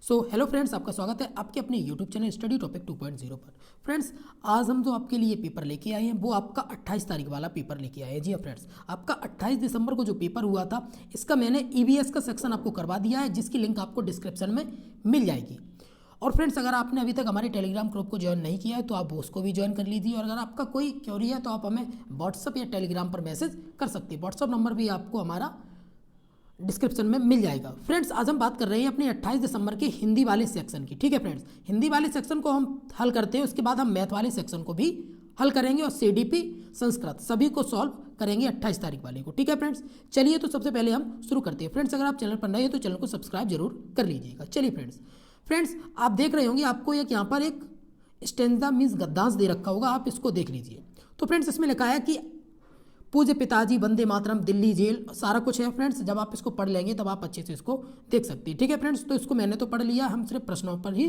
Hello friends, आपका स्वागत है आपके अपने यूट्यूब चैनल स्टडी टॉपिक 2.0 पर। फ्रेंड्स, आज हम जो आपके लिए पेपर लेके आए हैं वो आपका 28 तारीख वाला पेपर लेके आए हैं। जी हाँ फ्रेंड्स, आपका 28 दिसंबर को जो पेपर हुआ था इसका मैंने ईवीएस का सेक्शन आपको करवा दिया है, जिसकी लिंक आपको डिस्क्रिप्शन में मिल जाएगी। और फ्रेंड्स, अगर आपने अभी तक हमारे टेलीग्राम ग्रुप को ज्वाइन नहीं किया है तो आप उसको भी ज्वाइन कर लीजिए। और अगर आपका कोई क्वेरी है तो आप हमें व्हाट्सअप या टेलीग्राम पर मैसेज कर सकते हैं। व्हाट्सअप नंबर भी आपको हमारा डिस्क्रिप्शन में मिल जाएगा। फ्रेंड्स, आज हम बात कर रहे हैं अपने 28 दिसंबर के हिंदी वाले सेक्शन की। ठीक है फ्रेंड्स, हिंदी वाले सेक्शन को हम हल करते हैं, उसके बाद हम मैथ वाले सेक्शन को भी हल करेंगे और सीडीपी संस्कृत सभी को सॉल्व करेंगे 28 तारीख वाले को। ठीक है फ्रेंड्स, चलिए तो सबसे पहले हम शुरू करते हैं। फ्रेंड्स, अगर आप चैनल पर नए हैं तो चैनल को सब्सक्राइब जरूर कर लीजिएगा। चलिए फ्रेंड्स, आप देख रहे होंगे आपको एक यहाँ पर एक स्टेंजा मीन्स गद्यांश दे रखा होगा, आप इसको देख लीजिए। तो फ्रेंड्स, इसमें लिखा है कि पूज्य पिताजी, वंदे मातरम, दिल्ली जेल, सारा कुछ है। फ्रेंड्स, जब आप इसको पढ़ लेंगे तब आप अच्छे से इसको देख सकते हैं। ठीक है फ्रेंड्स, तो इसको मैंने तो पढ़ लिया, हम सिर्फ प्रश्नों पर ही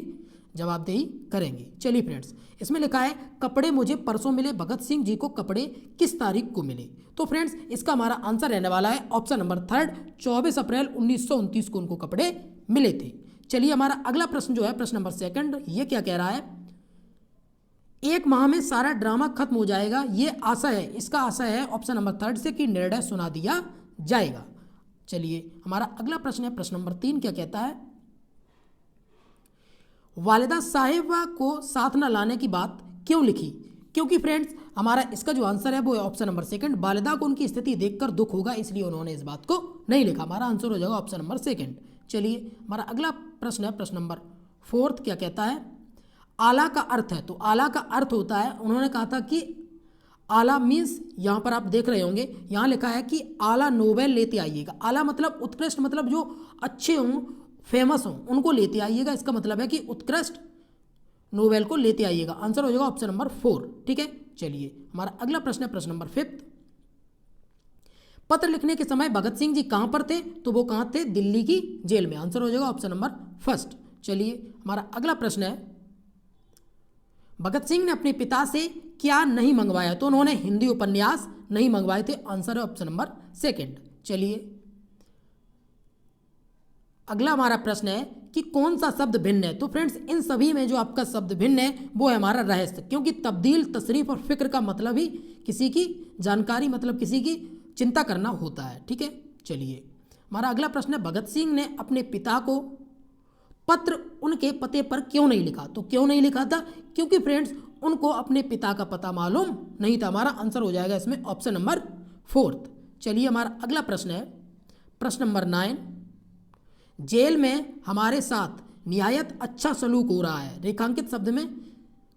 जवाबदेही करेंगे। चलिए फ्रेंड्स, इसमें लिखा है कपड़े मुझे परसों मिले, भगत सिंह जी को कपड़े किस तारीख को मिले। तो फ्रेंड्स, इसका हमारा आंसर रहने वाला है ऑप्शन नंबर 3, 24 अप्रैल 1929 को उनको कपड़े मिले थे। चलिए, हमारा अगला प्रश्न जो है प्रश्न नंबर 2, ये क्या कह रहा है, एक माह में सारा ड्रामा खत्म हो जाएगा, ये आशा है। इसका आशा है ऑप्शन नंबर 3 से कि निर्णय सुना दिया जाएगा। चलिए, हमारा अगला प्रश्न है प्रश्न नंबर 3, क्या कहता है, वालिदा साहिबा को साथ न लाने की बात क्यों लिखी। क्योंकि फ्रेंड्स, हमारा इसका जो आंसर है वो है ऑप्शन नंबर 2, वालिदा को उनकी स्थिति देखकर दुख होगा, इसलिए उन्होंने इस बात को नहीं लिखा। हमारा आंसर हो जाएगा ऑप्शन नंबर 2। चलिए, हमारा अगला प्रश्न है प्रश्न नंबर 4, क्या कहता है, आला का अर्थ है। तो आला का अर्थ होता है, उन्होंने कहा था कि आला मीन्स, यहाँ पर आप देख रहे होंगे यहाँ लिखा है कि आला नोबेल लेते आइएगा। आला मतलब उत्कृष्ट, मतलब जो अच्छे हों, फेमस हों, उनको लेते आइएगा। इसका मतलब है कि उत्कृष्ट नोबेल को लेते आइएगा। आंसर हो जाएगा ऑप्शन नंबर 4। ठीक है, चलिए, हमारा अगला प्रश्न है प्रश्न नंबर 5, पत्र लिखने के समय भगत सिंह जी कहाँ पर थे। तो वो कहाँ थे, दिल्ली की जेल में। आंसर हो जाएगा ऑप्शन नंबर 1। चलिए, हमारा अगला प्रश्न है, भगत सिंह ने अपने पिता से क्या नहीं मंगवाया। तो उन्होंने हिंदी उपन्यास नहीं मंगवाए थे। आंसर है ऑप्शन नंबर 2। चलिए, अगला हमारा प्रश्न है कि कौन सा शब्द भिन्न है। तो फ्रेंड्स, इन सभी में जो आपका शब्द भिन्न है वो है हमारा रहस्य, क्योंकि तब्दील, तशरीफ और फिक्र का मतलब ही किसी की जानकारी, मतलब किसी की चिंता करना होता है। ठीक है, चलिए, हमारा अगला प्रश्न है, भगत सिंह ने अपने पिता को पत्र उनके पते पर क्यों नहीं लिखा। तो क्यों नहीं लिखा था, क्योंकि फ्रेंड्स उनको अपने पिता का पता मालूम नहीं था। हमारा आंसर हो जाएगा इसमें ऑप्शन नंबर 4। चलिए, हमारा अगला प्रश्न है प्रश्न नंबर 9, जेल में हमारे साथ निहायत अच्छा सलूक हो रहा है, रेखांकित शब्द में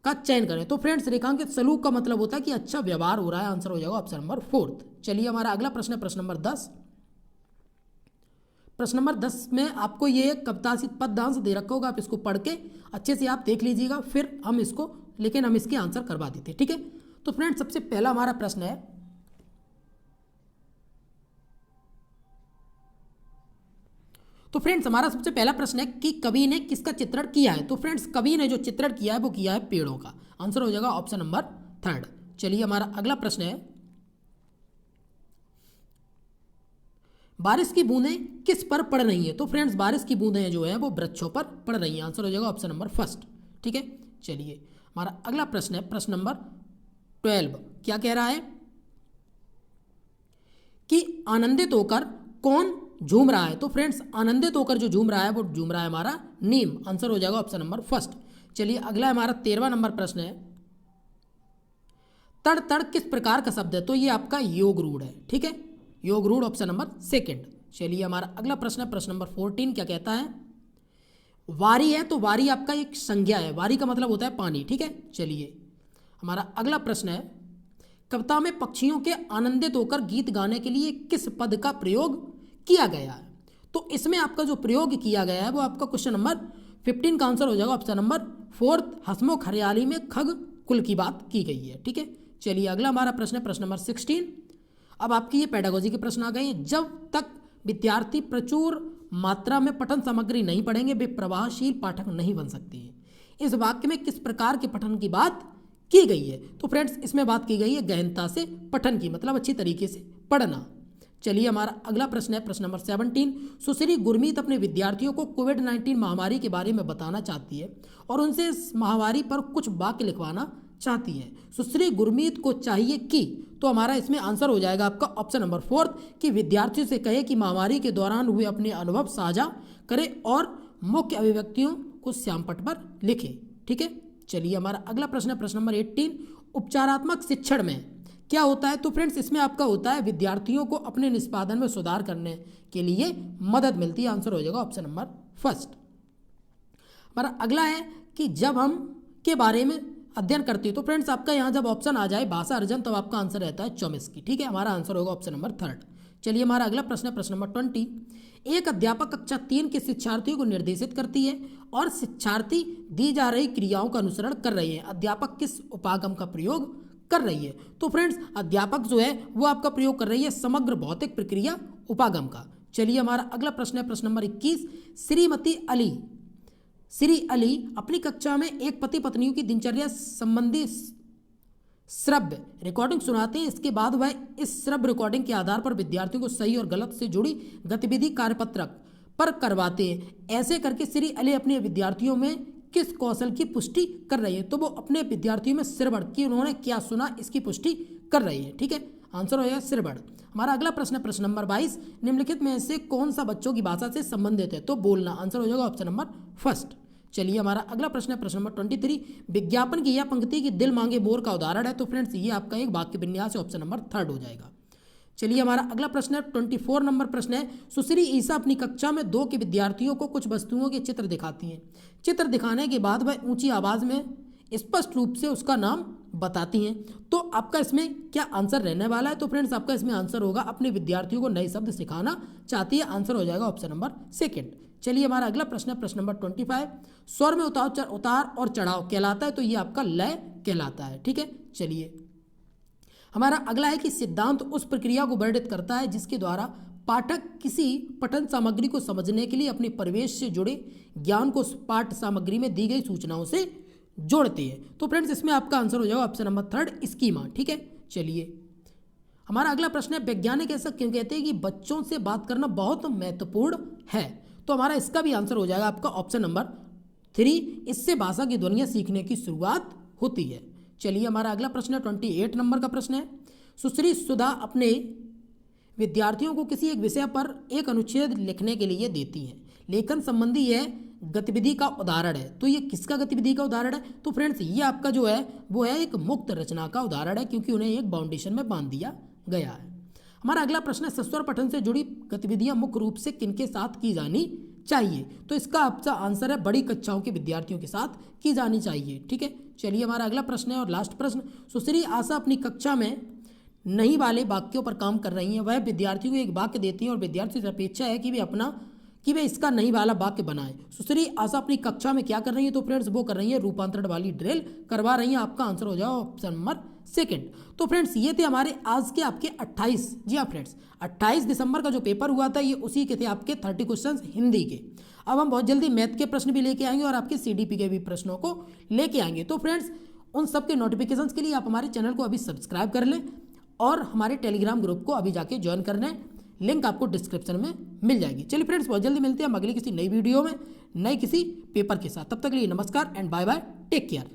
का चयन करें। तो फ्रेंड्स, रेखांकित सलूक का मतलब होता है कि अच्छा व्यवहार हो रहा है। आंसर हो जाएगा ऑप्शन नंबर 4। चलिए, हमारा अगला प्रश्न है प्रश्न नंबर 10। प्रश्न नंबर 10 में आपको ये कवितासित पद्यांश दे रखा होगा, आप इसको पढ़ के अच्छे से आप देख लीजिएगा, फिर हम इसके आंसर करवा देते। ठीक है, तो फ्रेंड्स, सबसे पहला हमारा प्रश्न है, तो फ्रेंड्स हमारा सबसे पहला प्रश्न है कि कवि ने किसका चित्रण किया है। तो फ्रेंड्स, कवि ने जो चित्रण किया है वो किया है पेड़ों का। आंसर हो जाएगा ऑप्शन नंबर 3। चलिए, हमारा अगला प्रश्न है, बारिश की बूंदें किस पर पड़ रही हैं। तो फ्रेंड्स, बारिश की बूंदें जो है वो वृक्षों पर पड़ रही हैं। आंसर हो जाएगा ऑप्शन नंबर 1। ठीक है, चलिए, हमारा अगला प्रश्न है प्रश्न नंबर 12, क्या कह रहा है कि आनंदित होकर कौन झूम रहा है। तो फ्रेंड्स, आनंदित होकर जो झूम रहा है वो झूम रहा है हमारा नीम। आंसर हो जाएगा ऑप्शन नंबर 1। चलिए, अगला हमारा 13वां नंबर प्रश्न है, तड़ तड़ किस प्रकार का शब्द है। तो ये आपका योग रूढ़ है। ठीक है, योग रूढ़ ऑप्शन नंबर 2। चलिए, हमारा अगला प्रश्न है प्रश्न नंबर 14, क्या कहता है, वारी है। तो वारी आपका एक संज्ञा है, वारी का मतलब होता है पानी। ठीक है, चलिए, हमारा अगला प्रश्न है, कविता में पक्षियों के आनंदित होकर गीत गाने के लिए किस पद का प्रयोग किया गया है। तो इसमें आपका जो प्रयोग किया गया है वो आपका क्वेश्चन नंबर 15 का आंसर हो जाएगा ऑप्शन नंबर 4, हसमुख हरियाली में खग कुल की बात की गई है। ठीक है, चलिए, अगला हमारा प्रश्न है प्रश्न नंबर 16। अब आपकी ये पेडागोजी के प्रश्न आ गए हैं, जब तक विद्यार्थी प्रचुर मात्रा में पठन सामग्री नहीं पढ़ेंगे वे प्रभावशील पाठक नहीं बन सकते हैं। इस वाक्य में किस प्रकार के पठन की बात की गई है। तो फ्रेंड्स, इसमें बात की गई है गहनता से पठन की, मतलब अच्छी तरीके से पढ़ना। चलिए हमारा अगला प्रश्न है प्रश्न नंबर 17। सुश्री गुरमीत अपने विद्यार्थियों को कोविड-19 महामारी के बारे में बताना चाहती है और उनसे इस महामारी पर कुछ वाक्य लिखवाना चाहती है। सुश्री गुरमीत को चाहिए कि, तो हमारा इसमें आंसर हो जाएगा आपका ऑप्शन नंबर 4 कि विद्यार्थियों से कहे कि महामारी के दौरान हुए अपने अनुभव साझा करें और मुख्य अभिव्यक्तियों को श्यामपट्ट पर लिखें। ठीक है, चलिए हमारा अगला प्रश्न है प्रश्न नंबर 18। उपचारात्मक शिक्षण में क्या होता है? तो फ्रेंड्स इसमें आपका होता है विद्यार्थियों को अपने निष्पादन में सुधार करने के लिए मदद मिलती है। आंसर हो जाएगा ऑप्शन नंबर फर्स्ट। हमारा अगला है कि जब हम के बारे में अध्ययन करते हैं, तो फ्रेंड्स आपका यहाँ जब ऑप्शन आ जाए भाषा अर्जन, तब आपका आंसर रहता है चॉम्स्की। ठीक है, हमारा आंसर होगा ऑप्शन नंबर 3। चलिए हमारा अगला प्रश्न है प्रश्न नंबर 20। एक अध्यापक कक्षा 3 के शिक्षार्थियों को निर्देशित करती है और शिक्षार्थी दी जा रही क्रियाओं का अनुसरण कर रहे हैं। अध्यापक किस उपागम का प्रयोग कर रही है? तो फ्रेंड्स अध्यापक जो है वो आपका प्रयोग कर रही है समग्र भौतिक प्रक्रिया उपागम का। चलिए हमारा अगला प्रश्न है प्रश्न नंबर 21। श्री अली अपनी कक्षा में एक पति पत्नियों की दिनचर्या संबंधी श्रव्य रिकॉर्डिंग सुनाते हैं। इसके बाद वह इस श्रव्य रिकॉर्डिंग के आधार पर विद्यार्थियों को सही और गलत से जुड़ी गतिविधि कार्यपत्रक पर करवाते हैं। ऐसे करके श्री अली अपने विद्यार्थियों में किस कौशल की पुष्टि कर रही है? तो वो अपने विद्यार्थियों में श्रवण की उन्होंने क्या सुना इसकी पुष्टि कर रही है। ठीक है, आंसर हो जाएगा श्रवण। हमारा अगला प्रश्न है प्रश्न नंबर 22। निम्नलिखित में से कौन सा बच्चों की भाषा से संबंधित है? तो बोलना। आंसर हो जाएगा ऑप्शन नंबर फर्स्ट। चलिए हमारा अगला प्रश्न है प्रश्न नंबर 23। विज्ञापन की यह पंक्ति की दिल मांगे मोर का उदाहरण है। तो फ्रेंड्स ये आपका एक वाक्य विन्यास है, ऑप्शन नंबर 3 हो जाएगा। चलिए हमारा अगला प्रश्न है 24 नंबर प्रश्न है। सुश्री ईसा अपनी कक्षा में 2 के विद्यार्थियों को कुछ वस्तुओं के चित्र दिखाती हैं। चित्र दिखाने के बाद वह ऊंची आवाज में स्पष्ट रूप से उसका नाम बताती हैं। तो आपका इसमें क्या आंसर रहने वाला है? तो फ्रेंड्स आपका इसमें आंसर होगा अपने विद्यार्थियों को नए शब्द सिखाना चाहती है। आंसर हो जाएगा ऑप्शन नंबर 2। चलिए हमारा अगला प्रश्न है प्रश्न नंबर 25। स्वर में उतार और चढ़ाव कहलाता है, तो ये आपका लय कहलाता है। ठीक है, चलिए हमारा अगला है कि सिद्धांत उस प्रक्रिया को वर्णित करता है जिसके द्वारा पाठक किसी पठन सामग्री को समझने के लिए अपने परिवेश से जुड़े ज्ञान को पाठ्य सामग्री में दी गई सूचनाओं से जोड़ते हैं। तो फ्रेंड्स इसमें आपका आंसर हो जाएगा ऑप्शन नंबर 3 स्कीमा। ठीक है, चलिए हमारा अगला प्रश्न है वैज्ञानिक ऐसा क्यों कहते हैं कि बच्चों से बात करना बहुत महत्वपूर्ण है? तो हमारा इसका भी आंसर हो जाएगा आपका ऑप्शन नंबर 3। इससे भाषा की ध्वनियाँ सीखने की शुरुआत होती है। चलिए हमारा अगला प्रश्न है 28 नंबर का प्रश्न है। सुश्री सुधा अपने विद्यार्थियों को किसी एक विषय पर एक अनुच्छेद लिखने के लिए देती है। लेखन संबंधी यह गतिविधि का उदाहरण है। तो ये किसका गतिविधि का उदाहरण है? तो फ्रेंड्स ये आपका जो है वो है एक मुक्त रचना का उदाहरण है, क्योंकि उन्हें एक बाउंडेशन में बांध दिया गया है। हमारा अगला प्रश्न है सस्वर पठन से जुड़ी गतिविधियां मुख्य रूप से किनके साथ की जानी चाहिए? तो इसका आपका आंसर है बड़ी कक्षाओं के विद्यार्थियों के साथ की जानी चाहिए। ठीक है, चलिए हमारा अगला प्रश्न है और लास्ट प्रश्न। सुश्री आशा अपनी कक्षा में नहीं वाले वाक्यों पर काम कर रही हैं। वह विद्यार्थियों को एक वाक्य देती हैं और विद्यार्थियों से अपेक्षा है कि वे इसका नहीं वाला वाक्य बनाएं। सुश्री आशा अपनी कक्षा में क्या कर रही है? तो फ्रेंड्स वो कर रही है रूपांतरण वाली ड्रिल करवा रही हैं। आपका आंसर हो जाएगा ऑप्शन नंबर 2। तो फ्रेंड्स ये थे हमारे आज के आपके 28, जी हाँ फ्रेंड्स 28 दिसंबर का जो पेपर हुआ था ये उसी के थे आपके 30 क्वेश्चंस हिंदी के। अब हम बहुत जल्दी मैथ के प्रश्न भी लेके आएंगे और आपके CDP के भी प्रश्नों को लेके आएंगे। तो फ्रेंड्स उन सब के नोटिफिकेशंस के लिए आप हमारे चैनल को अभी सब्सक्राइब कर लें और हमारे टेलीग्राम ग्रुप को अभी जाके ज्वाइन कर लें। लिंक आपको डिस्क्रिप्शन में मिल जाएगी। चलिए फ्रेंड्स बहुत जल्दी मिलते हैं हम अगली किसी नई वीडियो में नए किसी पेपर के साथ। तब तक के लिए नमस्कार and bye bye, take care.